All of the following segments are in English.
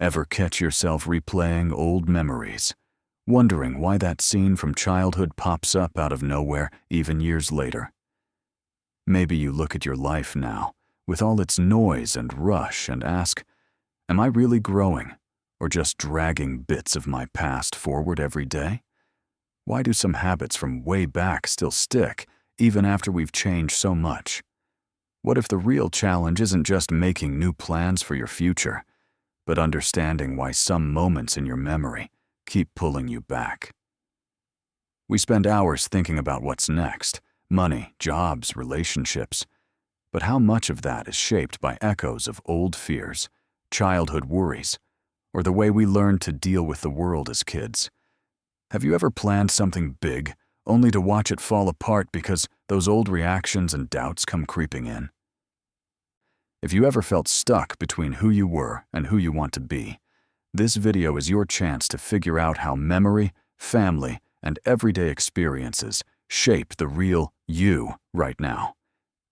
Ever catch yourself replaying old memories, wondering why that scene from childhood pops up out of nowhere even years later? Maybe you look at your life now, with all its noise and rush, and ask, am I really growing, or just dragging bits of my past forward every day? Why do some habits from way back still stick, even after we've changed so much? What if the real challenge isn't just making new plans for your future, but understanding why some moments in your memory keep pulling you back? We spend hours thinking about what's next: money, jobs, relationships. But how much of that is shaped by echoes of old fears, childhood worries, or the way we learned to deal with the world as kids? Have you ever planned something big, only to watch it fall apart because those old reactions and doubts come creeping in? If you ever felt stuck between who you were and who you want to be, this video is your chance to figure out how memory, family, and everyday experiences shape the real you right now.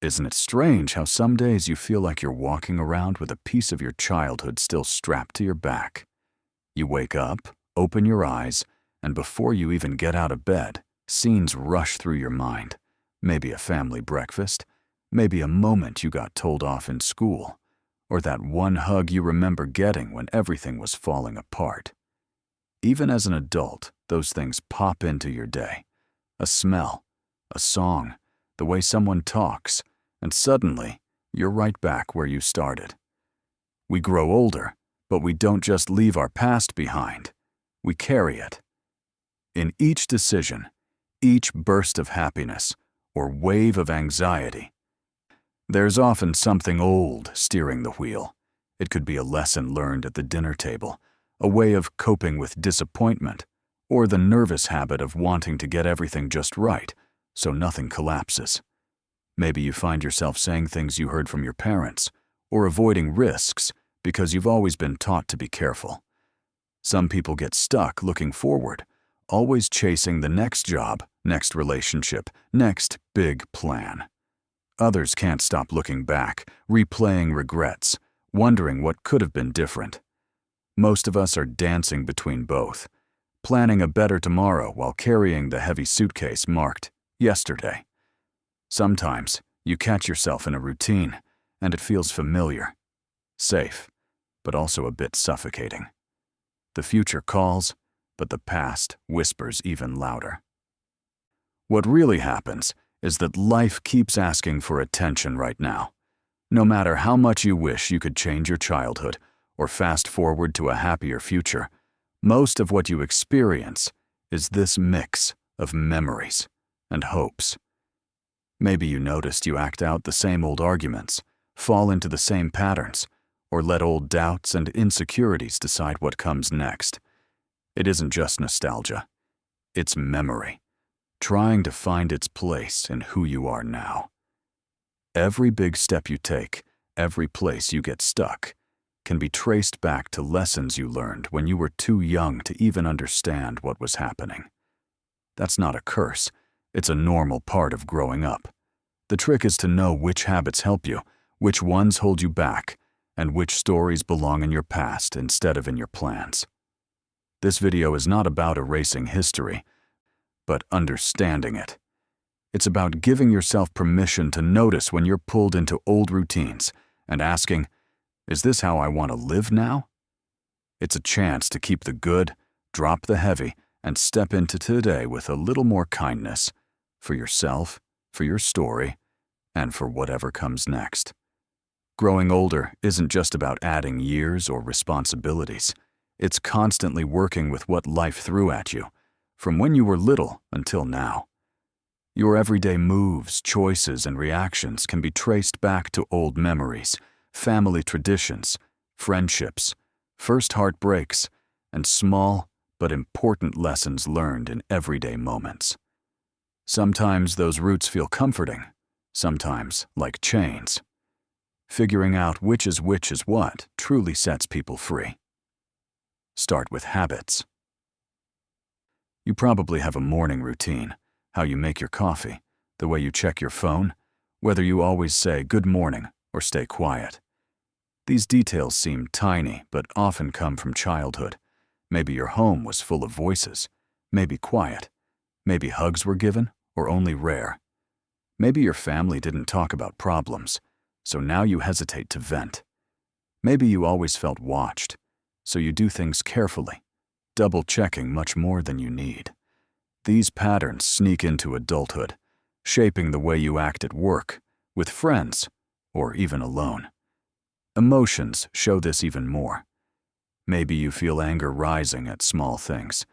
Isn't it strange how some days you feel like you're walking around with a piece of your childhood still strapped to your back? You wake up, open your eyes, and before you even get out of bed, scenes rush through your mind. Maybe a family breakfast, maybe a moment you got told off in school, or that one hug you remember getting when everything was falling apart. Even as an adult, those things pop into your day. A smell, a song, the way someone talks, and suddenly, you're right back where you started. We grow older, but we don't just leave our past behind. We carry it. In each decision, each burst of happiness, or wave of anxiety, there's often something old steering the wheel. It could be a lesson learned at the dinner table, a way of coping with disappointment, or the nervous habit of wanting to get everything just right so nothing collapses. Maybe you find yourself saying things you heard from your parents, or avoiding risks because you've always been taught to be careful. Some people get stuck looking forward, always chasing the next job, next relationship, next big plan. Others can't stop looking back, replaying regrets, wondering what could have been different. Most of us are dancing between both, planning a better tomorrow while carrying the heavy suitcase marked yesterday. Sometimes you catch yourself in a routine, and it feels familiar, safe, but also a bit suffocating. The future calls, but the past whispers even louder. What really happens is that life keeps asking for attention right now. No matter how much you wish you could change your childhood or fast forward to a happier future, most of what you experience is this mix of memories and hopes. Maybe you noticed you act out the same old arguments, fall into the same patterns, or let old doubts and insecurities decide what comes next. It isn't just nostalgia. It's memory, trying to find its place in who you are now. Every big step you take, every place you get stuck, can be traced back to lessons you learned when you were too young to even understand what was happening. That's not a curse. It's a normal part of growing up. The trick is to know which habits help you, which ones hold you back, and which stories belong in your past instead of in your plans. This video is not about erasing history, but understanding it. It's about giving yourself permission to notice when you're pulled into old routines and asking, is this how I want to live now? It's a chance to keep the good, drop the heavy, and step into today with a little more kindness for yourself, for your story, and for whatever comes next. Growing older isn't just about adding years or responsibilities. It's constantly working with what life threw at you, from when you were little until now. Your everyday moves, choices, and reactions can be traced back to old memories, family traditions, friendships, first heartbreaks, and small but important lessons learned in everyday moments. Sometimes those roots feel comforting, sometimes like chains. Figuring out which is what truly sets people free. Start with habits. You probably have a morning routine, how you make your coffee, the way you check your phone, whether you always say good morning or stay quiet. These details seem tiny, but often come from childhood. Maybe your home was full of voices, maybe quiet. Maybe hugs were given, or only rare. Maybe your family didn't talk about problems, so now you hesitate to vent. Maybe you always felt watched, so you do things carefully, double-checking much more than you need. These patterns sneak into adulthood, shaping the way you act at work, with friends, or even alone. Emotions show this even more. Maybe you feel anger rising at small things,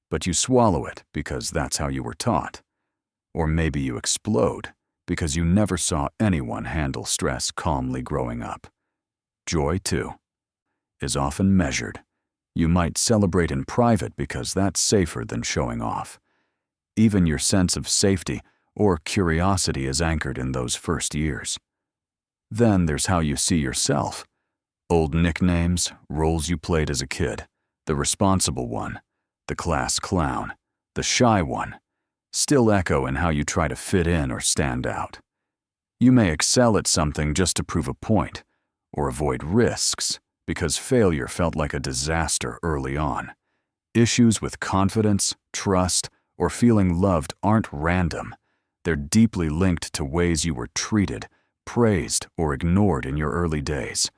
but you swallow it because that's how you were taught. Or maybe you explode because you never saw anyone handle stress calmly growing up. Joy, too, is often measured. You might celebrate in private because that's safer than showing off. Even your sense of safety or curiosity is anchored in those first years. Then there's how you see yourself. Old nicknames, roles you played as a kid, the responsible one, the class clown, the shy one, still echo in how you try to fit in or stand out. You may excel at something just to prove a point, or avoid risks because failure felt like a disaster early on. Issues with confidence, trust, or feeling loved aren't random. They're deeply linked to ways you were treated, praised, or ignored in your early days.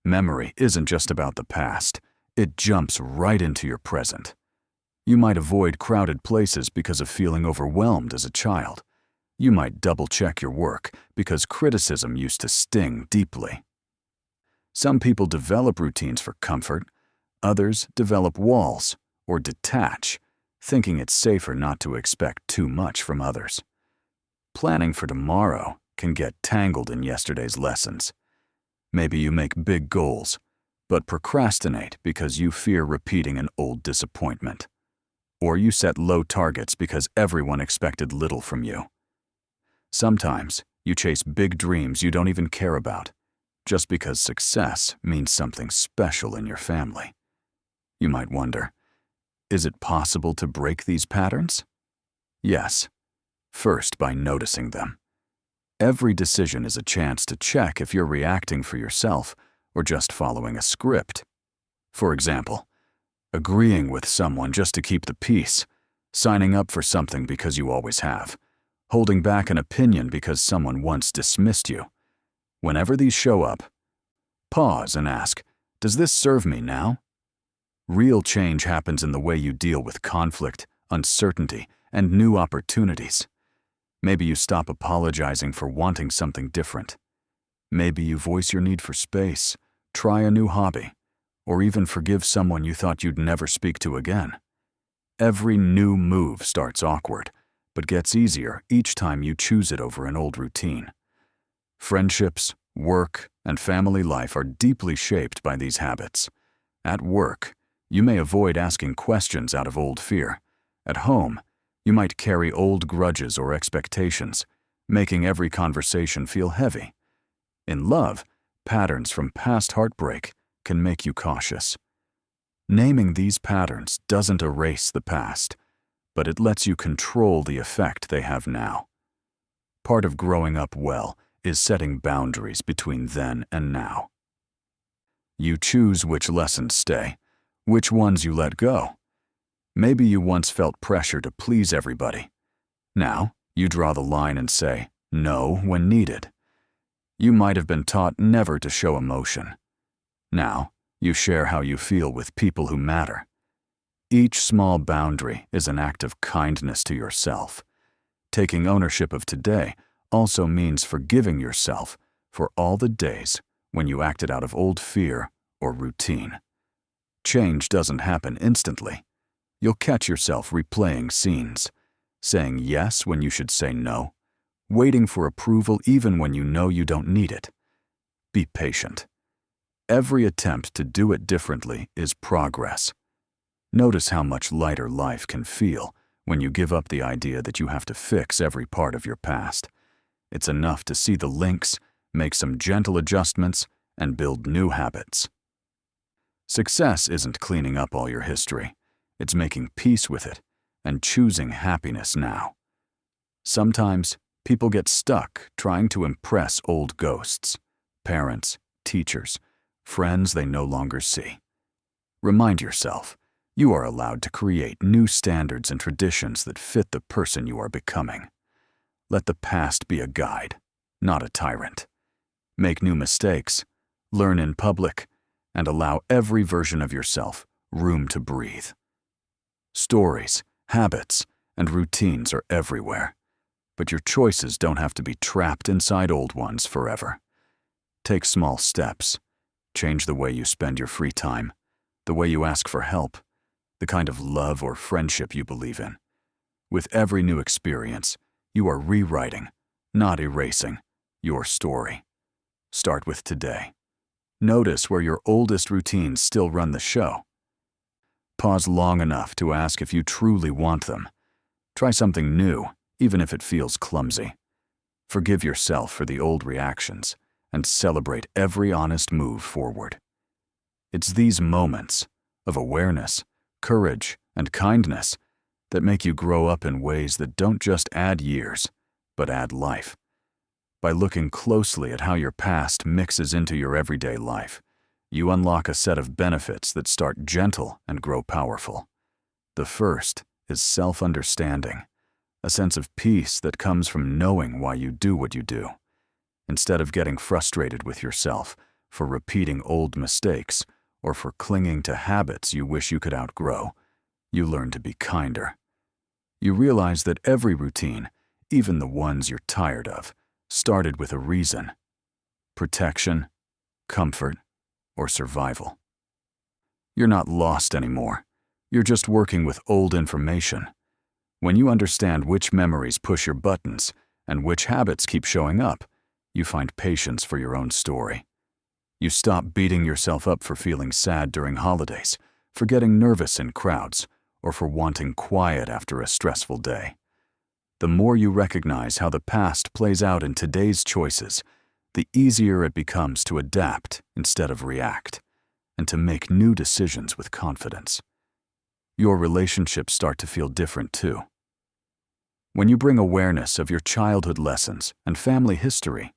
Memory isn't just about the past. It jumps right into your present. You might avoid crowded places because of feeling overwhelmed as a child. You might double-check your work because criticism used to sting deeply. Some people develop routines for comfort. Others develop walls or detach, thinking it's safer not to expect too much from others. Planning for tomorrow can get tangled in yesterday's lessons. Maybe you make big goals, but procrastinate because you fear repeating an old disappointment. Or you set low targets because everyone expected little from you. Sometimes you chase big dreams you don't even care about, just because success means something special in your family. You might wonder, is it possible to break these patterns? Yes. First, by noticing them. Every decision is a chance to check if you're reacting for yourself or just following a script. For example, agreeing with someone just to keep the peace, signing up for something because you always have, holding back an opinion because someone once dismissed you. Whenever these show up, pause and ask, does this serve me now? Real change happens in the way you deal with conflict, uncertainty, and new opportunities. Maybe you stop apologizing for wanting something different. Maybe you voice your need for space, try a new hobby, or even forgive someone you thought you'd never speak to again. Every new move starts awkward, but gets easier each time you choose it over an old routine. Friendships, work, and family life are deeply shaped by these habits. At work, you may avoid asking questions out of old fear. At home, you might carry old grudges or expectations, making every conversation feel heavy. In love, patterns from past heartbreak can make you cautious. Naming these patterns doesn't erase the past, but it lets you control the effect they have now. Part of growing up well is setting boundaries between then and now. You choose which lessons stay, which ones you let go. Maybe you once felt pressure to please everybody. Now, you draw the line and say no when needed. You might have been taught never to show emotion. Now, you share how you feel with people who matter. Each small boundary is an act of kindness to yourself. Taking ownership of today also means forgiving yourself for all the days when you acted out of old fear or routine. Change doesn't happen instantly. You'll catch yourself replaying scenes, saying yes when you should say no, waiting for approval even when you know you don't need it. Be patient. Every attempt to do it differently is progress. Notice how much lighter life can feel when you give up the idea that you have to fix every part of your past. It's enough to see the links, make some gentle adjustments, and build new habits. Success isn't cleaning up all your history. It's making peace with it and choosing happiness now. Sometimes people get stuck trying to impress old ghosts, parents, teachers, friends they no longer see. Remind yourself, you are allowed to create new standards and traditions that fit the person you are becoming. Let the past be a guide, not a tyrant. Make new mistakes, learn in public, and allow every version of yourself room to breathe. Stories, habits, and routines are everywhere, but your choices don't have to be trapped inside old ones forever. Take small steps. Change the way you spend your free time, the way you ask for help, the kind of love or friendship you believe in. With every new experience, you are rewriting, not erasing, your story. Start with today. Notice where your oldest routines still run the show. Pause long enough to ask if you truly want them. Try something new, even if it feels clumsy. Forgive yourself for the old reactions and celebrate every honest move forward. It's these moments of awareness, courage, and kindness that make you grow up in ways that don't just add years, but add life. By looking closely at how your past mixes into your everyday life, you unlock a set of benefits that start gentle and grow powerful. The first is self-understanding, a sense of peace that comes from knowing why you do what you do. Instead of getting frustrated with yourself for repeating old mistakes or for clinging to habits you wish you could outgrow, you learn to be kinder. You realize that every routine, even the ones you're tired of, started with a reason: protection, comfort, or survival. You're not lost anymore. You're just working with old information. When you understand which memories push your buttons and which habits keep showing up, you find patience for your own story. You stop beating yourself up for feeling sad during holidays, for getting nervous in crowds, or for wanting quiet after a stressful day. The more you recognize how the past plays out in today's choices, the easier it becomes to adapt instead of react, and to make new decisions with confidence. Your relationships start to feel different too. When you bring awareness of your childhood lessons and family history,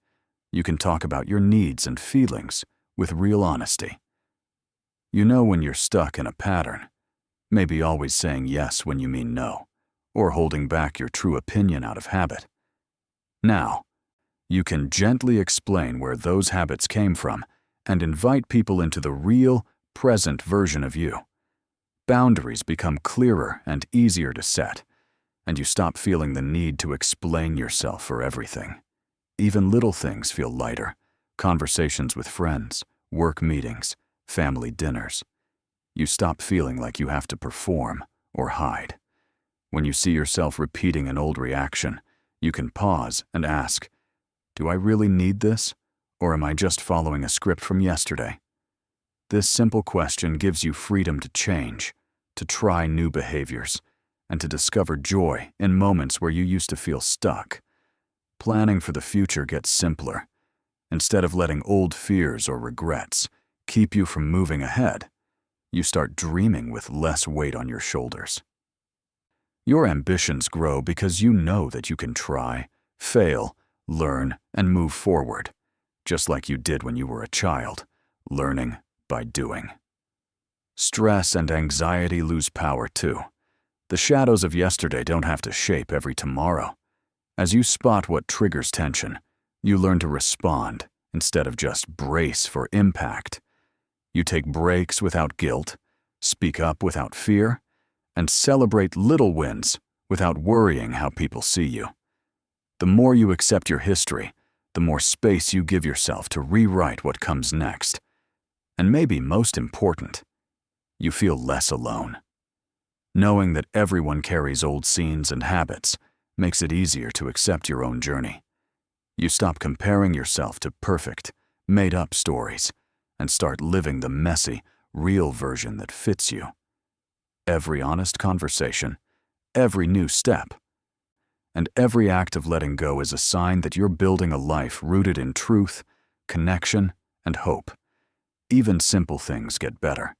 you can talk about your needs and feelings with real honesty. You know when you're stuck in a pattern, maybe always saying yes when you mean no, or holding back your true opinion out of habit. Now, you can gently explain where those habits came from and invite people into the real, present version of you. Boundaries become clearer and easier to set, and you stop feeling the need to explain yourself for everything. Even little things feel lighter: conversations with friends, work meetings, family dinners. You stop feeling like you have to perform or hide. When you see yourself repeating an old reaction, you can pause and ask, do I really need this, or am I just following a script from yesterday? This simple question gives you freedom to change, to try new behaviors, and to discover joy in moments where you used to feel stuck. Planning for the future gets simpler. Instead of letting old fears or regrets keep you from moving ahead, you start dreaming with less weight on your shoulders. Your ambitions grow because you know that you can try, fail, learn, and move forward, just like you did when you were a child, learning by doing. Stress and anxiety lose power too. The shadows of yesterday don't have to shape every tomorrow. As you spot what triggers tension, you learn to respond instead of just brace for impact. You take breaks without guilt, speak up without fear, and celebrate little wins without worrying how people see you. The more you accept your history, the more space you give yourself to rewrite what comes next. And maybe most important, you feel less alone. Knowing that everyone carries old scenes and habits makes it easier to accept your own journey. You stop comparing yourself to perfect, made-up stories and start living the messy, real version that fits you. Every honest conversation, every new step, and every act of letting go is a sign that you're building a life rooted in truth, connection, and hope. Even simple things get better.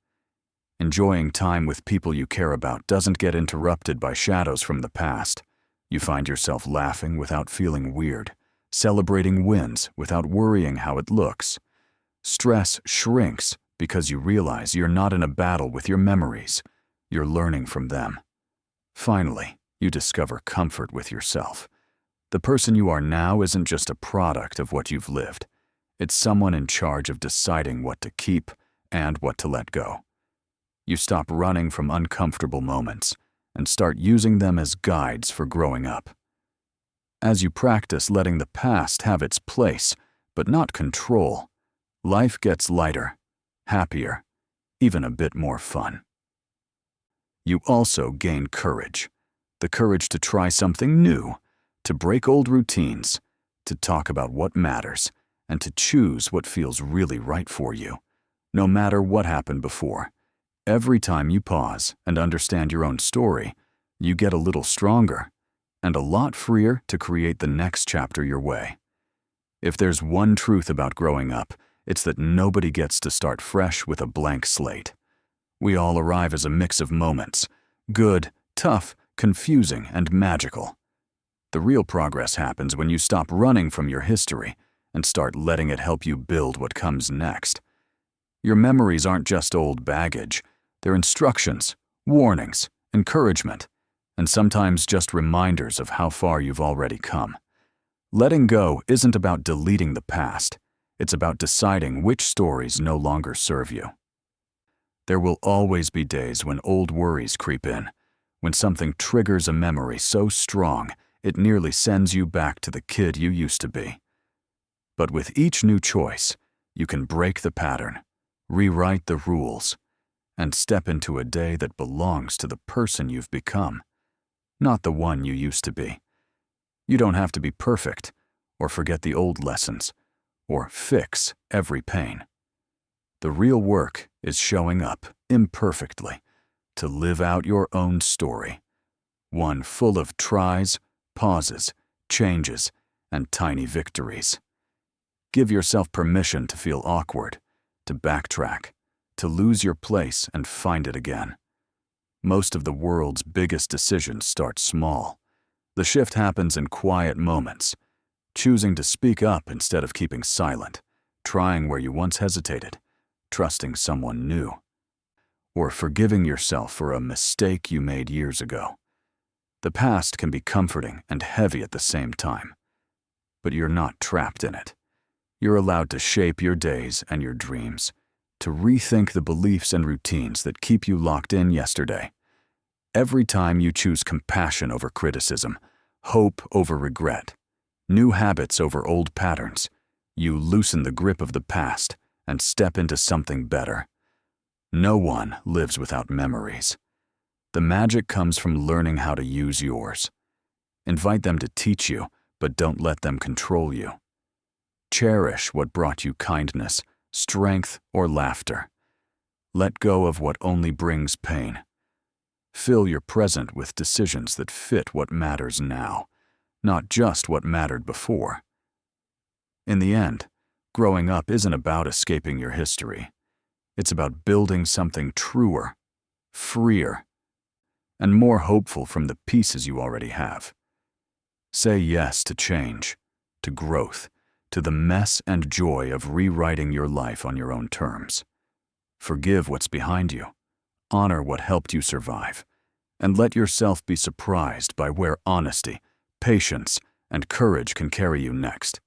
Enjoying time with people you care about doesn't get interrupted by shadows from the past. You find yourself laughing without feeling weird, celebrating wins without worrying how it looks. Stress shrinks because you realize you're not in a battle with your memories. You're learning from them. Finally, you discover comfort with yourself. The person you are now isn't just a product of what you've lived. It's someone in charge of deciding what to keep and what to let go. You stop running from uncomfortable moments and start using them as guides for growing up. As you practice letting the past have its place, but not control, life gets lighter, happier, even a bit more fun. You also gain courage. The courage to try something new, to break old routines, to talk about what matters, and to choose what feels really right for you, no matter what happened before. Every time you pause and understand your own story, you get a little stronger and a lot freer to create the next chapter your way. If there's one truth about growing up, it's that nobody gets to start fresh with a blank slate. We all arrive as a mix of moments, good, tough, confusing, and magical. The real progress happens when you stop running from your history and start letting it help you build what comes next. Your memories aren't just old baggage. They're instructions, warnings, encouragement, and sometimes just reminders of how far you've already come. Letting go isn't about deleting the past. It's about deciding which stories no longer serve you. There will always be days when old worries creep in, when something triggers a memory so strong it nearly sends you back to the kid you used to be. But with each new choice, you can break the pattern, rewrite the rules, and step into a day that belongs to the person you've become, not the one you used to be. You don't have to be perfect, or forget the old lessons, or fix every pain. The real work is showing up imperfectly to live out your own story, one full of tries, pauses, changes, and tiny victories. Give yourself permission to feel awkward, to backtrack, to lose your place and find it again. Most of the world's biggest decisions start small. The shift happens in quiet moments, choosing to speak up instead of keeping silent, trying where you once hesitated, trusting someone new, or forgiving yourself for a mistake you made years ago. The past can be comforting and heavy at the same time, but you're not trapped in it. You're allowed to shape your days and your dreams, to rethink the beliefs and routines that keep you locked in yesterday. Every time you choose compassion over criticism, hope over regret, new habits over old patterns, you loosen the grip of the past and step into something better. No one lives without memories. The magic comes from learning how to use yours. Invite them to teach you, but don't let them control you. Cherish what brought you kindness, strength, or laughter. Let go of what only brings pain. Fill your present with decisions that fit what matters now, not just what mattered before. In the end, growing up isn't about escaping your history. It's about building something truer, freer, and more hopeful from the pieces you already have. Say yes to change, to growth, to the mess and joy of rewriting your life on your own terms. Forgive what's behind you, honor what helped you survive, and let yourself be surprised by where honesty, patience, and courage can carry you next.